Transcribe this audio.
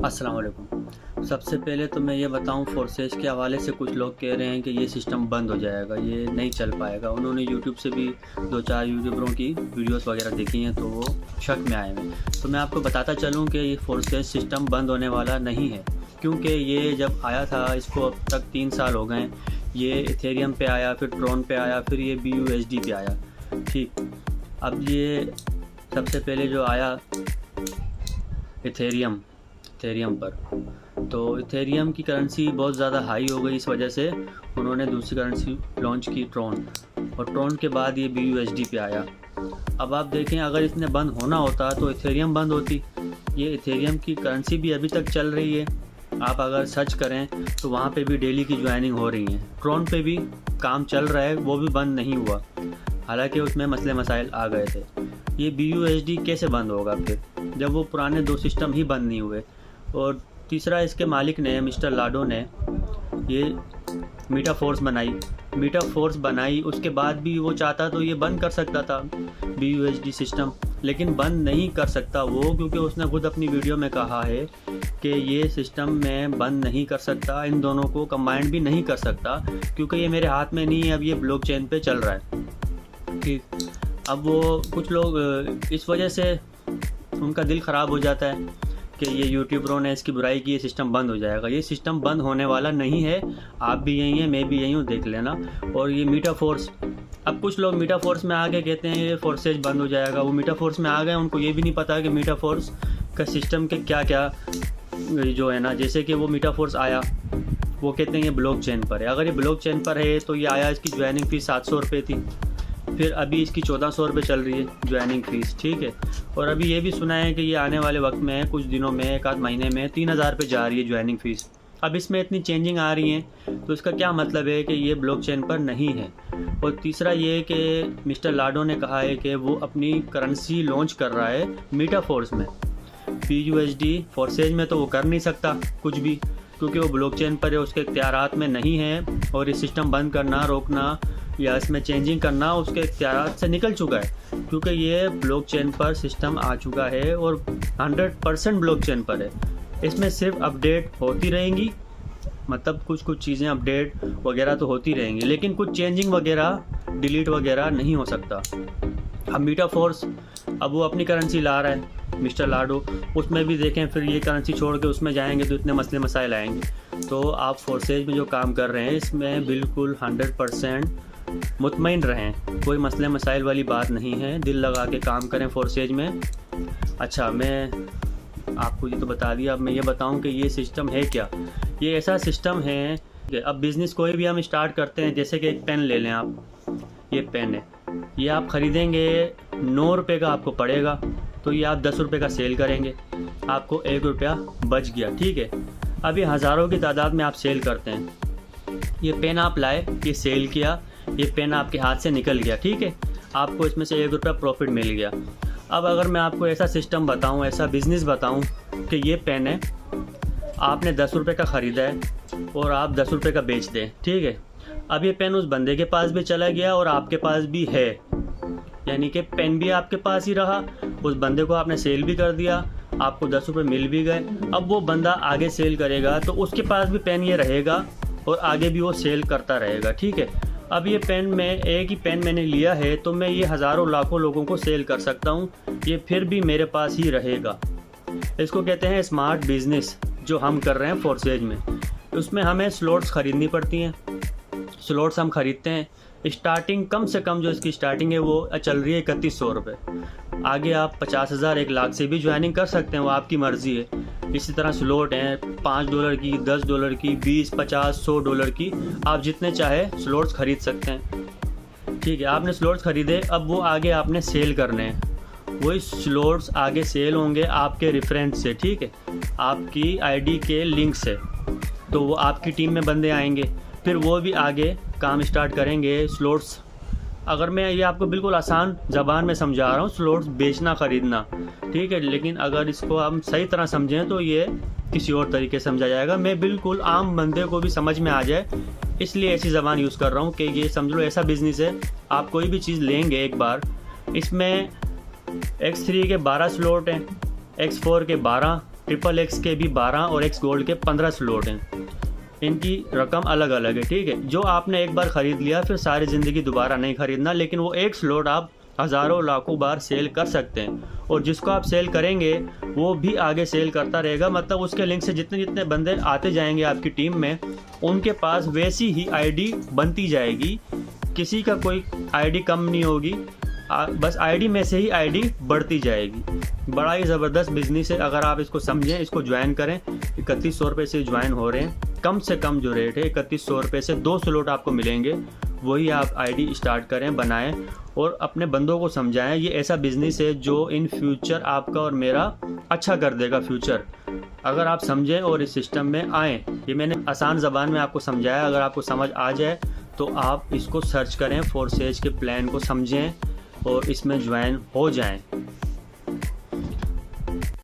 अस्सलाम वालेकुम। सबसे पहले तो मैं ये बताऊं, फोर्सेज के हवाले से कुछ लोग कह रहे हैं कि ये सिस्टम बंद हो जाएगा, ये नहीं चल पाएगा। उन्होंने यूट्यूब से भी 2-4 यूट्यूबरों की वीडियोस वगैरह देखी हैं तो वो शक में आए हैं। तो मैं आपको बताता चलूं कि ये फोर्सेज सिस्टम बंद होने वाला नहीं है, क्योंकि ये जब आया था इसको अब तक 3 साल हो गए। ये इथेरियम पे आया, फिर ट्रॉन पे आया, फिर ये BUSD पे आया। ठीक, अब ये सबसे पहले जो आया इथेरियम पर, तो इथेरियम की करेंसी बहुत ज़्यादा हाई हो गई, इस वजह से उन्होंने दूसरी करेंसी लॉन्च की ट्रॉन, और ट्रॉन के बाद ये BUSD पे आया। अब आप देखें, अगर इसने बंद होना होता तो इथेरियम बंद होती। ये इथेरियम की करेंसी भी अभी तक चल रही है, आप अगर सर्च करें तो वहाँ पे भी डेली की ज्वाइनिंग हो रही है। ट्रॉन पे भी काम चल रहा है, वो भी बंद नहीं हुआ, हालांकि उसमें मसले मसाइल आ गए थे। ये BUSD कैसे बंद होगा फिर, जब वो पुराने 2 सिस्टम ही बंद नहीं हुए। और तीसरा, इसके मालिक ने, मिस्टर लाडो ने, ये मीटाफोर्स बनाई, उसके बाद भी वो चाहता तो ये बंद कर सकता था BUSD सिस्टम, लेकिन बंद नहीं कर सकता वो, क्योंकि उसने खुद अपनी वीडियो में कहा है कि ये सिस्टम मैं बंद नहीं कर सकता, इन दोनों को कंबाइंड भी नहीं कर सकता, क्योंकि ये मेरे हाथ में नहीं है, अब ये ब्लॉकचेन पे चल रहा है। ठीक, अब वो कुछ लोग इस वजह से उनका दिल ख़राब हो जाता है कि ये यूट्यूबरों ने इसकी बुराई की, ये सिस्टम बंद हो जाएगा। ये सिस्टम बंद होने वाला नहीं है, आप भी यही हैं, मैं भी यही हूँ, देख लेना। और ये मीटाफोर्स, अब कुछ लोग मीटाफोर्स में आके कहते हैं ये फोर्सेज बंद हो जाएगा। वो मीटाफोर्स में आ गए, उनको ये भी नहीं पता कि मीटाफोर्स का सिस्टम के क्या क्या जो है ना, जैसे कि वो मीटाफोर्स आया, वो कहते हैं ये ब्लॉकचेन पर है। अगर ये ब्लॉकचेन पर है तो ये आया, इसकी ज्वाइनिंग फ़ीस 700 रुपये थी, फिर अभी इसकी 1400 रुपये चल रही है ज्वाइनिंग फ़ीस। ठीक है, और अभी ये भी सुना है कि ये आने वाले वक्त में, कुछ दिनों में, 1 आध महीने में 3000 पे जा रही है ज्वाइनिंग फ़ीस। अब इसमें इतनी चेंजिंग आ रही हैं तो इसका क्या मतलब है कि ये ब्लॉकचेन पर नहीं है। और तीसरा ये कि मिस्टर लाडो ने कहा है कि वो अपनी करेंसी लॉन्च कर रहा है मीटाफोर्स में। BUSD फोर्सेज में तो वो कर नहीं सकता कुछ भी, क्योंकि वो ब्लॉकचेन पर है, उसके इख्तियारात में नहीं है, और ये सिस्टम बंद करना, रोकना या इसमें चेंजिंग करना उसके इख्तियारात से निकल चुका है, क्योंकि ये ब्लॉकचेन पर सिस्टम आ चुका है और 100% ब्लॉकचेन पर है। इसमें सिर्फ अपडेट होती रहेंगी, मतलब कुछ चीज़ें अपडेट वगैरह तो होती रहेंगी, लेकिन कुछ चेंजिंग वगैरह, डिलीट वगैरह नहीं हो सकता। अब मीटाफोर्स, अब वो अपनी करेंसी ला रहा है मिस्टर लाडो, उसमें भी देखें, फिर ये करेंसी छोड़ के उसमें जाएंगे तो इतने मसले मसाइल आएंगे। तो आप फोर्सेज में जो काम कर रहे हैं इसमें बिल्कुल 100% मुतमईन रहें, कोई मसले मसाइल वाली बात नहीं है, दिल लगा के काम करें फोर्सेज में। अच्छा, मैं आपको ये तो बता दिया, अब मैं ये बताऊं कि ये सिस्टम है क्या। ये ऐसा सिस्टम है कि अब बिज़नेस कोई भी हम स्टार्ट करते हैं, जैसे कि एक पेन ले लें आप, ये पेन है, ये आप ख़रीदेंगे 9 रुपये का आपको पड़ेगा, तो ये आप 10 रुपये का सेल करेंगे, आपको 1 रुपया बच गया। ठीक है, अब ये हज़ारों की तादाद में आप सेल करते हैं। ये पेन आप लाए, ये सेल किया, ये पेन आपके हाथ से निकल गया। ठीक है, आपको इसमें से 1 रुपया प्रॉफिट मिल गया। अब अगर मैं आपको ऐसा सिस्टम बताऊं, ऐसा बिज़नेस बताऊं कि ये पेन है, आपने 10 रुपये का ख़रीदा है और आप 10 रुपये का बेच दें। ठीक है, अब ये पेन उस बंदे के पास भी चला गया और आपके पास भी है, यानी कि पेन भी आपके पास ही रहा, उस बंदे को आपने सेल भी कर दिया, आपको 10 रुपये मिल भी गए। अब वो बंदा आगे सेल करेगा तो उसके पास भी पेन ये रहेगा और आगे भी वो सेल करता रहेगा। ठीक है, अब ये पेन में, एक ही पेन मैंने लिया है तो मैं ये हज़ारों लाखों लोगों को सेल कर सकता हूँ, ये फिर भी मेरे पास ही रहेगा। इसको कहते हैं स्मार्ट बिजनेस, जो हम कर रहे हैं फोर्सेज में। उसमें हमें स्लॉट्स ख़रीदनी पड़ती हैं, स्लॉट्स हम ख़रीदते हैं, स्टार्टिंग कम से कम जो इसकी स्टार्टिंग है वो चल रही है 3100 रुपये। आगे आप 50,000 1 लाख से भी ज्वाइनिंग कर सकते हैं, वो आपकी मर्ज़ी है। इसी तरह स्लॉट हैं $5 की, $10 की, 20, 50, $100 की, आप जितने चाहे स्लॉट्स ख़रीद सकते हैं। ठीक है, आपने स्लॉट्स ख़रीदे, अब वो आगे आपने सेल करने हैं। वही स्लॉट्स आगे सेल होंगे आपके रेफरेंस से। ठीक है, आपकी आईडी के लिंक से, तो वो आपकी टीम में बंदे आएंगे, फिर वो भी आगे काम स्टार्ट करेंगे। स्लॉट्स, अगर मैं ये आपको बिल्कुल आसान ज़बान में समझा रहा हूँ, स्लॉट्स बेचना ख़रीदना। ठीक है, लेकिन अगर इसको हम सही तरह समझें तो ये किसी और तरीके से समझा जाएगा, मैं बिल्कुल आम बंदे को भी समझ में आ जाए, इसलिए ऐसी ज़बान यूज़ कर रहा हूँ कि ये समझ लो ऐसा बिज़नेस है। आप कोई भी चीज़ लेंगे एक बार, इसमें X3 के 12 स्लॉट हैं, X4 के 12, XXX के भी 12 और X गोल्ड के 15 स्लॉट हैं। इनकी रकम अलग अलग है, ठीक है। जो आपने एक बार ख़रीद लिया फिर सारी ज़िंदगी दोबारा नहीं ख़रीदना, लेकिन वो एक स्लॉट आप हज़ारों लाखों बार सेल कर सकते हैं, और जिसको आप सेल करेंगे वो भी आगे सेल करता रहेगा। मतलब उसके लिंक से जितने जितने बंदे आते जाएंगे आपकी टीम में, उनके पास वैसी ही आईडी बनती जाएगी, किसी का कोई आईडी कम नहीं होगी, बस आईडी में से ही आईडी बढ़ती जाएगी। बड़ा ही ज़बरदस्त बिजनेस है, अगर आप इसको समझें, इसको ज्वाइन करें। 3100 रुपये से ज्वाइन हो रहे हैं, कम से कम जो रेट है 3100 रुपये से 2 स्लॉट आपको मिलेंगे, वही आप आईडी स्टार्ट करें, बनाएं और अपने बंदों को समझाएं। ये ऐसा बिजनेस है जो इन फ्यूचर आपका और मेरा अच्छा कर देगा फ्यूचर, अगर आप समझें और इस सिस्टम में आएँ। ये मैंने आसान ज़बान में आपको समझाया, अगर आपको समझ आ जाए तो आप इसको सर्च करें, फोरसेज के प्लान को समझें और इसमें ज्वाइन हो जाएं।